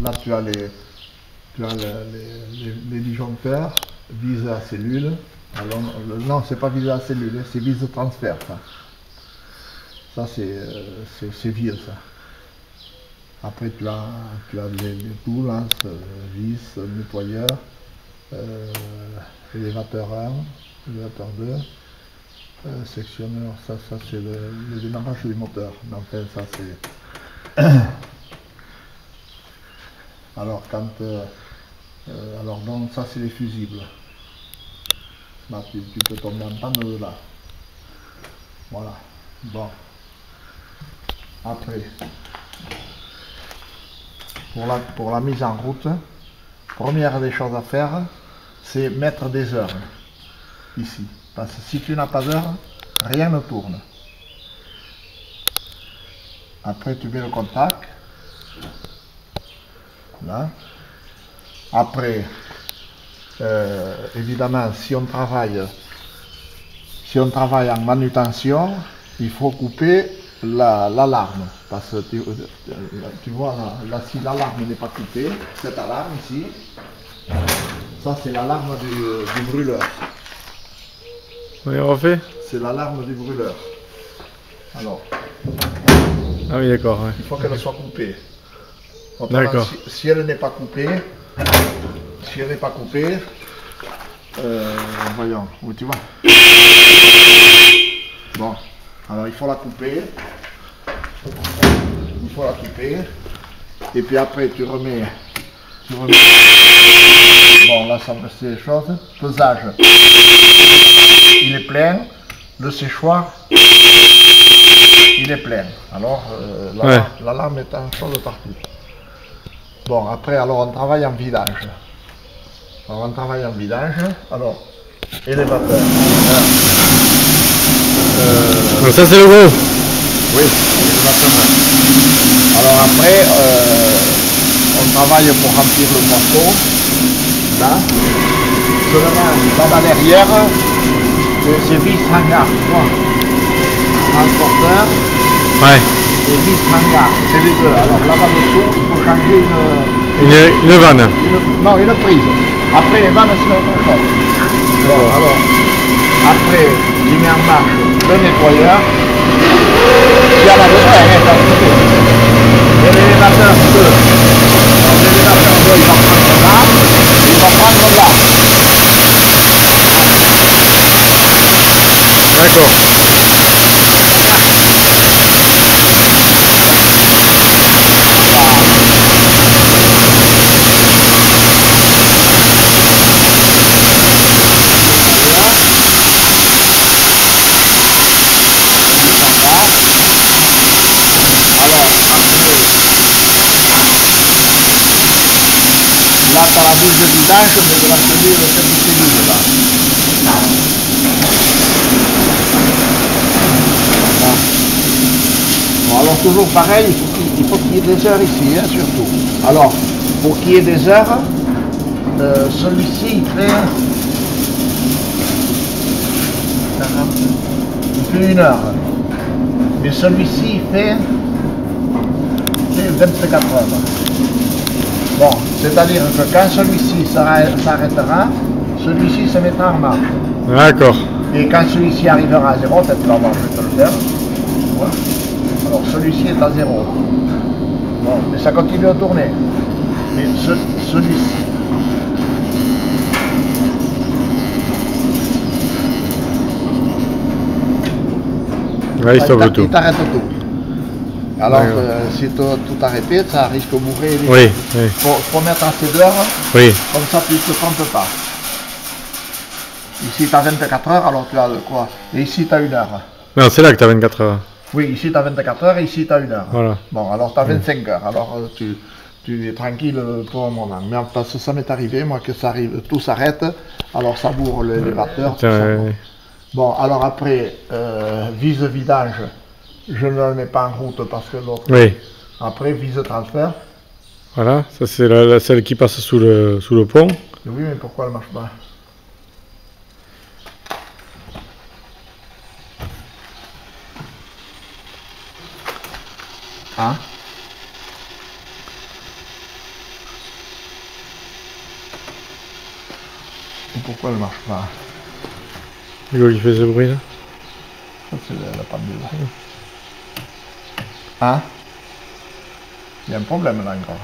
là tu as les disjoncteurs, vis à cellule. Alors, non, c'est pas vis à cellule, c'est vis de transfert. Ça c'est vieux ça. Après tu as les boules, vis, nettoyeur, élévateur 1, élévateur 2. Sectionneur, ça c'est le démarrage du moteur. Donc ça c'est. Alors quand alors donc ça c'est les fusibles. Là tu peux tomber en panne de là. Voilà. Bon. Après, pour la mise en route, première des choses à faire, c'est mettre des heures ici. Parce que si tu n'as pas d'heure, rien ne tourne. Après, tu mets le contact. Là. Après, évidemment, si on travaille en manutention, il faut couper l'alarme. Parce que tu vois, là, si l'alarme n'est pas coupée, cette alarme ici, ça c'est l'alarme du brûleur. Oui, on refait. C'est l'alarme du brûleur. Alors. Ah oui, d'accord. Ouais. Il faut qu'elle soit coupée. D'accord. Si elle n'est pas coupée, voyons, où tu vois. Bon, alors il faut la couper. Et puis après tu remets. Bon, là ça c'est les choses. Pesage. Il est plein. Le séchoir. Il est plein. Alors, l'alarme est en chose partout. Bon, après, alors on travaille en vidage. Alors, élévateur. Ça, c'est le gros. Oui, élévateur. Alors après, on travaille pour remplir le boisseau. Là. Seulement, là-bas derrière, c'est vis hangar, tu vois. Transporteur. Ouais. Et vis hangar, c'est les deux. Alors là-bas dessous, il faut changer une vanne. Non, une prise. Après les vannes, c'est autre chose. Bon, alors, après, il met en marche le nettoyeur. Il y a la besoin, et l'élévateur 2. Alors l'élévateur 2, il va prendre là, il va prendre là. D'accord. Là, tu as la bouche de vidage, mais de la cellule, cette cellule là. Voilà. Bon, alors toujours pareil, il faut qu'il y ait des heures ici, hein, surtout. Alors, pour qu'il y ait des heures, celui-ci il fait 1 heure. Mais celui-ci il fait 24 heures. Bon, c'est-à-dire que quand celui-ci s'arrêtera, celui-ci se mettra en marche. D'accord. Et quand celui-ci arrivera à 0, peut-être que là, je vais te le faire. Voilà. Alors celui-ci est à 0. Bon, mais ça continue à tourner. Mais celui-ci. Ouais, il sauve tout. Il t'arrête tout. Alors, si tout arrêté, ça risque de mourir. Oui, oui. Faut mettre assez d'heures, oui. Comme ça tu ne te trompes pas. Ici tu as 24 heures, alors tu as quoi? Et ici tu as 1 heure. Non, c'est là que tu as 24 heures. Oui, ici tu as 24 heures et ici tu as 1 heure. Voilà. Bon, alors tu as 25 heures. Alors tu es tranquille pour un moment. Mais parce que ça m'est arrivé, moi, que ça arrive, tout s'arrête, alors ça bourre l'élévateur. Bon, alors après, vis de vidage, je ne le mets pas en route parce que l'autre. Oui. Après, vis de transfert. Voilà, ça c'est celle qui passe sous le pont. Oui, mais pourquoi elle ne marche pas? Hein? Et pourquoi elle marche pas? C'est quoi qui fait ce bruit là? Ça c'est la pendule. Hein? Il y a un problème là encore.